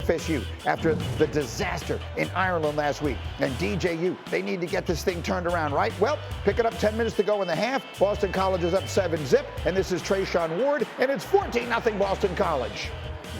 FSU after the disaster in Ireland last week. And DJU, they need to get this thing turned around, right? Well, pick it up 10 minutes to go in the half. Boston College is up 7-zip, and this is Trayshawn Ward, and it's 14-0 Boston College.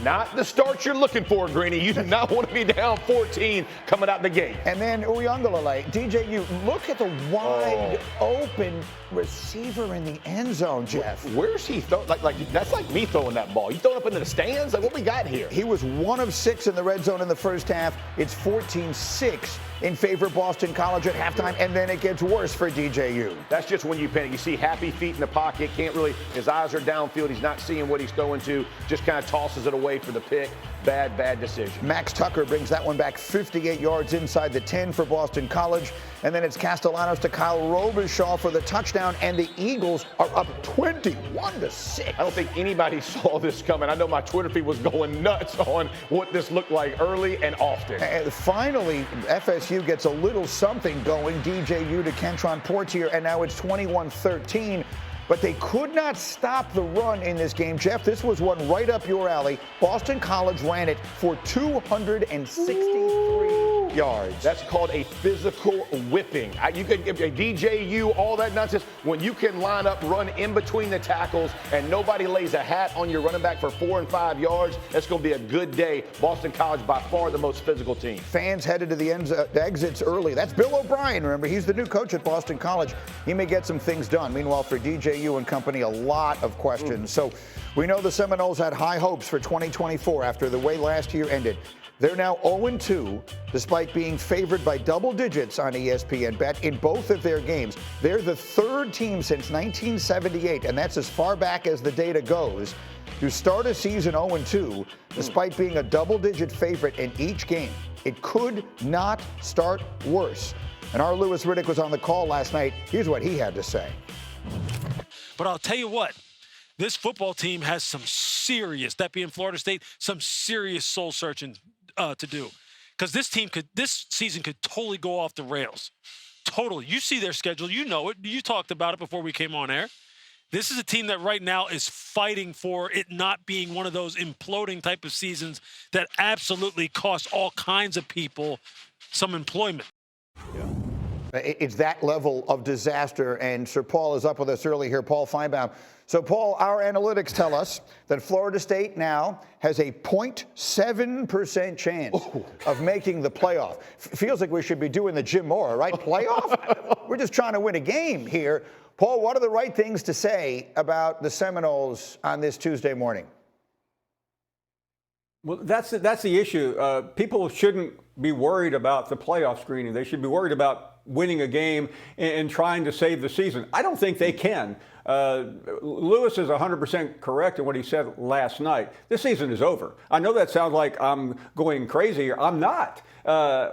Not the start you're looking for, Greeny. You do not want to be down 14 coming out the gate. And then Uyunglele, DJU, look at the wide open receiver in the end zone, Jeff. Where's he throwing? Like that's like me throwing that ball. You throwing up into the stands? Like what we got here? He was 1 of 6 in the red zone in the first half. It's 14-6 in favor of Boston College at halftime, and then it gets worse for DJU. That's just when you panic. You see happy feet in the pocket, can't really, his eyes are downfield, he's not seeing what he's throwing to, just kind of tosses it away for the pick. Bad decision. Max Tucker brings that one back 58 yards inside the 10 for Boston College. And then it's Castellanos to Kyle Robichaud for the touchdown, and the Eagles are up 21-6. I don't think anybody saw this coming. I know my Twitter feed was going nuts on what this looked like early and often. And finally, FSU gets a little something going. DJU to Kentron Portier, and now it's 21-13. But they could not stop the run in this game. Jeff, this was one right up your alley. Boston College ran it for 263 yards. That's called a physical whipping. You could give a DJU, all that nonsense. When you can line up, run in between the tackles, and nobody lays a hat on your running back for 4 and 5 yards, that's going to be a good day. Boston College, by far the most physical team. Fans headed to the exits early. That's Bill O'Brien, remember. He's the new coach at Boston College. He may get some things done. Meanwhile, for DJU and company, a lot of questions. So we know the Seminoles had high hopes for 2024 after the way last year ended. They're now 0-2, despite being favored by double digits on ESPN Bet in both of their games. They're the third team since 1978, and that's as far back as the data goes, to start a season 0-2, despite being a double-digit favorite in each game. It could not start worse. And our Louis Riddick was on the call last night. Here's what he had to say. But I'll tell you what, this football team has some serious, that being Florida State, some serious soul searching to do. Because this season could totally go off the rails. Totally. You see their schedule. You know it. You talked about it before we came on air. This is a team that right now is fighting for it not being one of those imploding type of seasons that absolutely cost all kinds of people some employment. Yeah. It's that level of disaster, and Sir Paul is up with us early here, Paul Finebaum. So, Paul, our analytics tell us that Florida State now has a 0.7% chance of making the playoff. Feels like we should be doing the Jim Mora, right? Playoff? We're just trying to win a game here. Paul, what are the right things to say about the Seminoles on this Tuesday morning? Well, that's the issue. People shouldn't be worried about the playoff screening. They should be worried about winning a game and trying to save the season. I don't think they can. Lewis is 100% correct in what he said last night. This season is over. I know that sounds like I'm going crazy here. I'm not.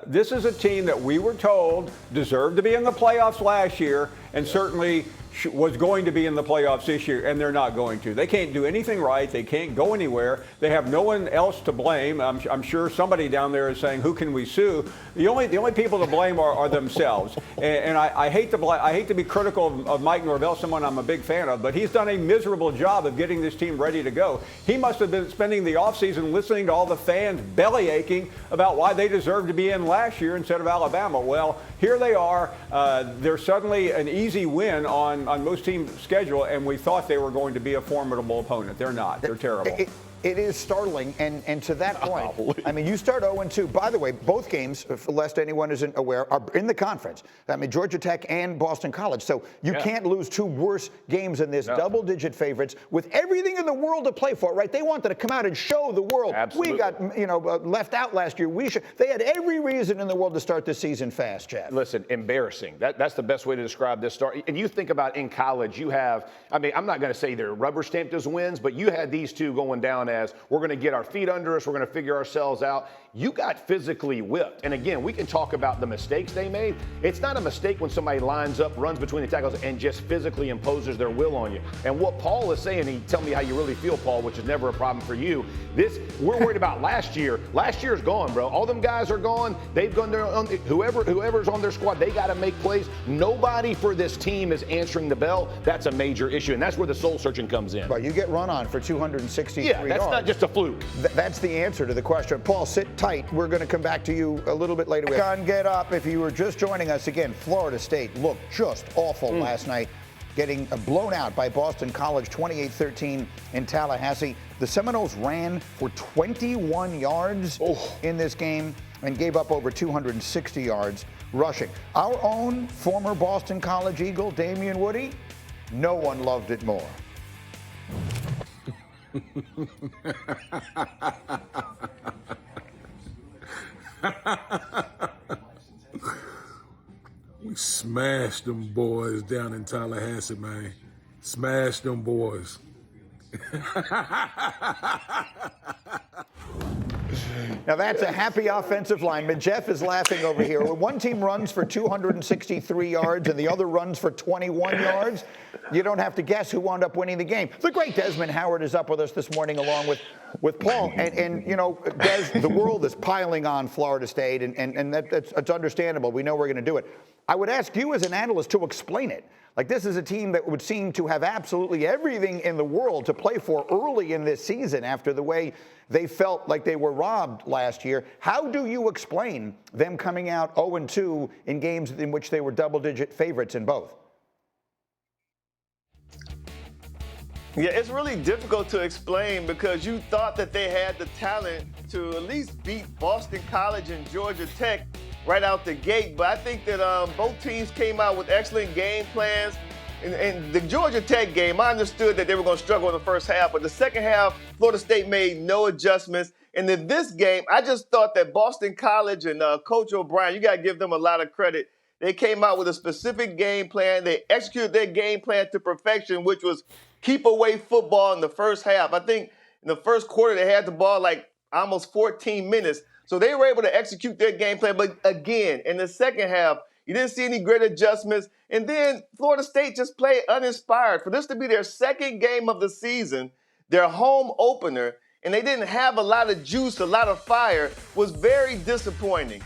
This is a team that we were told deserved to be in the playoffs last year and certainly was going to be in the playoffs this year, and they're not going to. They can't do anything right. They can't go anywhere. They have no one else to blame. I'm sure somebody down there is saying, who can we sue? The only people to blame are themselves. And I hate to be critical of Mike Norvell, someone I'm a big fan of, but he's done a miserable job of getting this team ready to go. He must have been spending the offseason listening to all the fans belly aching about why they deserved to be in last year instead of Alabama. Well, here they are. They're suddenly an easy win on most teams' schedule, and we thought they were going to be a formidable opponent. They're not. They're terrible. It is startling, and to that point, I mean, you start 0-2. By the way, both games, lest anyone isn't aware, are in the conference. I mean, Georgia Tech and Boston College. So you can't lose two worse games in this. Double-digit favorites with everything in the world to play for, right? They wanted to come out and show the world. Absolutely. We got, left out last year. They had every reason in the world to start the season fast, Jeff. Listen, embarrassing. That's the best way to describe this start. And you think about in college, you have, I mean, I'm not going to say they're rubber stamped as wins, but you had these two going down as we're going to get our feet under us, we're going to figure ourselves out. You got physically whipped. And again, we can talk about the mistakes they made. It's not a mistake when somebody lines up, runs between the tackles, and just physically imposes their will on you. And what Paul is saying, he tell me how you really feel, Paul, which is never a problem for you. We're worried about last year. Last year's gone, bro. All them guys are gone. They've gone there. Whoever's on their squad, they got to make plays. Nobody for this team is answering the bell. That's a major issue, and that's where the soul searching comes in. But you get run on for 263 yards. yards. That's not just a fluke. That's the answer to the question. Paul, sit tight. We're going to come back to you a little bit later. Get up. If you were just joining us again, Florida State looked just awful last night, getting blown out by Boston College 28-13 in Tallahassee. The Seminoles ran for 21 yards in this game and gave up over 260 yards rushing. Our own former Boston College Eagle, Damian Woody, no one loved it more. We smashed them boys down in Tallahassee, man. Smashed them boys. Now that's a happy offensive lineman. Jeff is laughing over here. When one team runs for 263 yards and the other runs for 21 yards, you don't have to guess who wound up winning the game. The great Desmond Howard is up with us this morning along with Paul. And you know, Des, the world is piling on Florida State, and that's understandable. We know we're going to do it. I would ask you as an analyst to explain it. Like, this is a team that would seem to have absolutely everything in the world to play for early in this season after the way they felt like they were robbed last year. How do you explain them coming out 0-2 in games in which they were double-digit favorites in both? Yeah, it's really difficult to explain because you thought that they had the talent to at least beat Boston College and Georgia Tech right out the gate. But I think that both teams came out with excellent game plans. In the Georgia Tech game, I understood that they were going to struggle in the first half, but the second half, Florida State made no adjustments. And in this game, I just thought that Boston College and Coach O'Brien, you got to give them a lot of credit. They came out with a specific game plan. They executed their game plan to perfection, which was keep away football in the first half. I think in the first quarter, they had the ball like almost 14 minutes. So they were able to execute their game plan. But again, in the second half, you didn't see any great adjustments. And then Florida State just played uninspired. For this to be their second game of the season, their home opener, and they didn't have a lot of juice, a lot of fire, was very disappointing.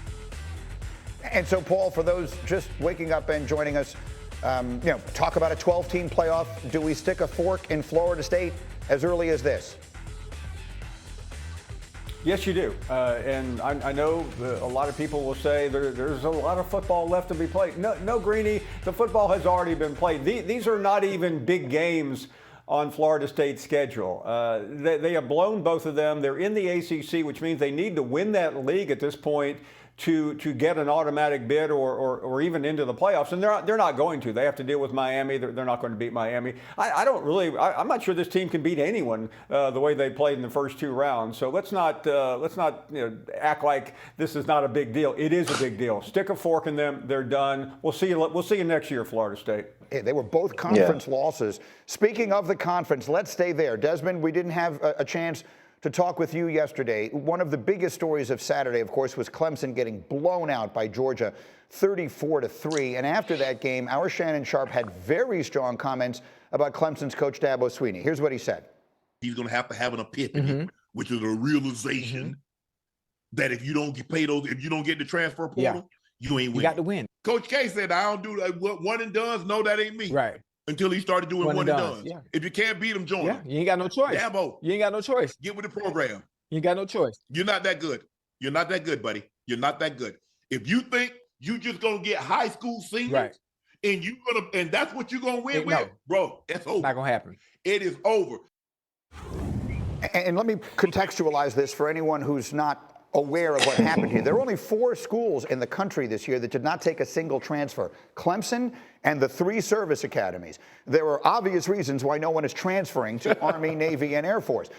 And so, Paul, for those just waking up and joining us, talk about a 12-team playoff. Do we stick a fork in Florida State as early as this? Yes, you do. And I know a lot of people will say there's a lot of football left to be played. No, Greeny, the football has already been played. These are not even big games on Florida State's schedule. They have blown both of them. They're in the ACC, which means they need to win that league at this point to get an automatic bid or even into the playoffs, and they're not going to. They have to deal with Miami. They're not going to beat Miami. I'm not sure this team can beat anyone the way they played in the first two rounds. So let's not act like this is not a big deal. It is a big deal. Stick a fork in them. They're done. We'll see you next year, Florida State. They were both conference losses. Speaking of the conference, let's stay there. Desmond, we didn't have a chance to talk with you yesterday. One of the biggest stories of Saturday, of course, was Clemson getting blown out by Georgia 34-3. And after that game, our Shannon Sharp had very strong comments about Clemson's coach Dabo Swinney. Here's what he said. He's going to have an epiphany, which is a realization that if you don't get paid those, if you don't get the transfer portal, you ain't winning. You got to win. Coach K said, I don't do one and dones. No, that ain't me. Right. Until he started doing one and dones. Yeah. If you can't beat him, join him. You ain't got no choice. Dabo, you ain't got no choice. get with the program. You ain't got no choice. You're not that good. You're not that good, buddy. You're not that good. If you think you just gonna get high school seniors and that's what you're gonna win with, bro, that's over. Not gonna happen. It is over. And let me contextualize this for anyone who's not aware of what happened here. There were only 4 schools in the country this year that did not take a single transfer: Clemson and the 3 service academies. There were obvious reasons why no one is transferring to Army, Navy, and Air Force.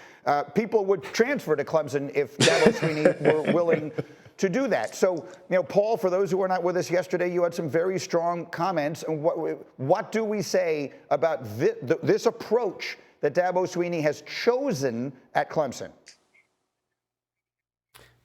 People would transfer to Clemson if Dabo Swinney were willing to do that. So, Paul, for those who were not with us yesterday, you had some very strong comments. And what do we say about this approach that Dabo Swinney has chosen at Clemson?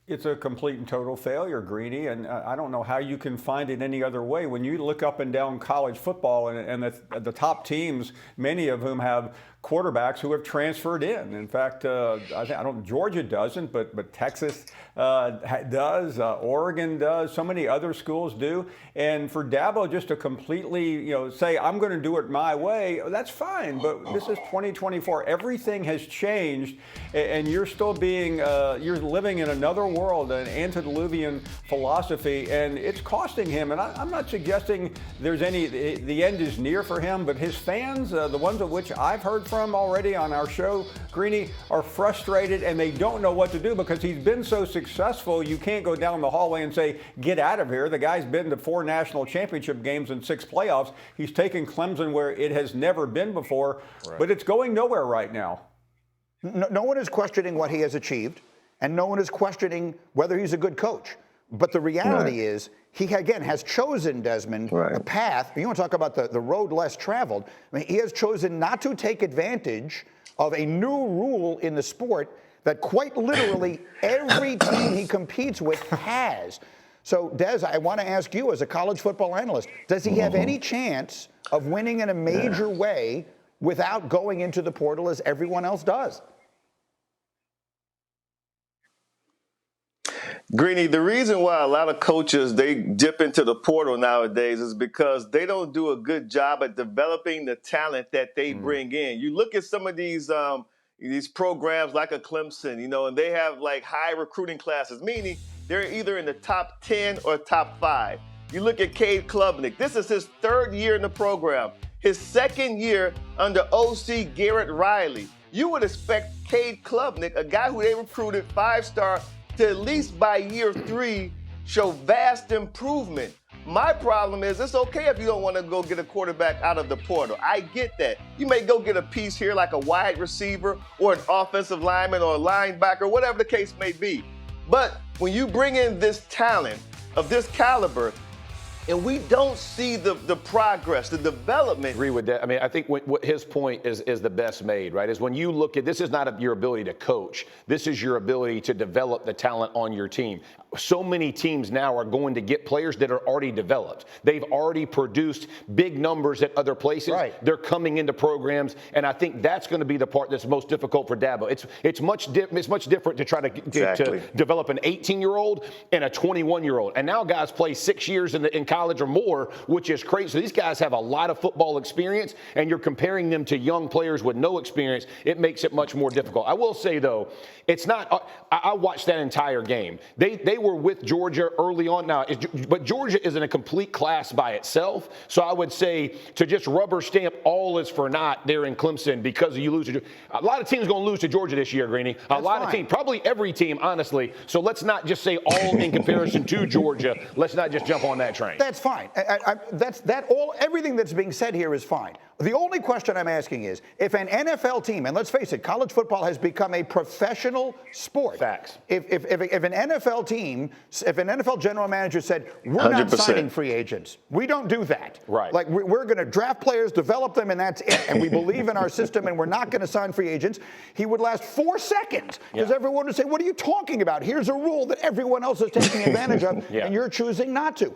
It's a complete and total failure, Greeny, and I don't know how you can find it any other way. When you look up and down college football and the top teams, many of whom have quarterbacks who have transferred in. In fact, Georgia doesn't, but Texas does, Oregon does, so many other schools do. And for Dabo just to completely, say, I'm going to do it my way, that's fine. But this is 2024. Everything has changed, and you're still being, you're living in another world, an antediluvian philosophy, and it's costing him. And I'm not suggesting there's the end is near for him, but his fans, the ones of which I've heard from already on our show, Greeny, are frustrated, and they don't know what to do because he's been so successful. You can't go down the hallway and say, get out of here. The guy's been to 4 national championship games and 6 playoffs. He's taken Clemson where it has never been before, but it's going nowhere right now. No one is questioning what he has achieved, and no one is questioning whether he's a good coach. But the reality is, he, again, has chosen, Desmond, a path. You want to talk about the road less traveled. I mean, he has chosen not to take advantage of a new rule in the sport that quite literally every team he competes with has. So, Des, I want to ask you, as a college football analyst, does he have any chance of winning in a major way without going into the portal as everyone else does? Greeny, the reason why a lot of coaches, they dip into the portal nowadays is because they don't do a good job at developing the talent that they bring in. You look at some of these programs like a Clemson, and they have like high recruiting classes, meaning they're either in the top 10 or top 5. You look at Cade Klubnik. This is his 3rd year in the program, his 2nd year under OC Garrett Riley. You would expect Cade Klubnik, a guy who they recruited 5-star, to at least by year 3 show vast improvement. My problem is it's okay if you don't want to go get a quarterback out of the portal. I get that. You may go get a piece here like a wide receiver or an offensive lineman or a linebacker, whatever the case may be. But when you bring in this talent of this caliber, and we don't see the progress, the development. I agree with that. I mean, I think what his point is the best made, right? Is when you look at this is not your ability to coach. This is your ability to develop the talent on your team. So many teams now are going to get players that are already developed. They've already produced big numbers at other places. Right. They're coming into programs, and I think that's going to be the part that's most difficult for Dabo. It's much different to try to develop an 18-year-old and a 21-year-old. And now guys play 6 years in college or more, which is crazy. So these guys have a lot of football experience, and you're comparing them to young players with no experience. It makes it much more difficult. I will say, though, it's not I watched that entire game. They were with Georgia early on now, but Georgia is in a complete class by itself. So I would say to just rubber stamp all is for naught there in Clemson because you lose to Georgia. A lot of teams going to lose to Georgia this year, Greeny. A lot of teams, probably every team, honestly. So let's not just say all in comparison to Georgia. Let's not just jump on that train. That's fine. Everything that's being said here is fine. The only question I'm asking is, if an NFL team, and let's face it, college football has become a professional sport. Facts. If an NFL team, if an NFL general manager said, we're not 100%. signing free agents, we don't do that. Right. Like, we're going to draft players, develop them, and that's it. And we believe in our system, and we're not going to sign free agents. He would last 4 seconds because everyone would say, what are you talking about? Here's a rule that everyone else is taking advantage of, and you're choosing not to.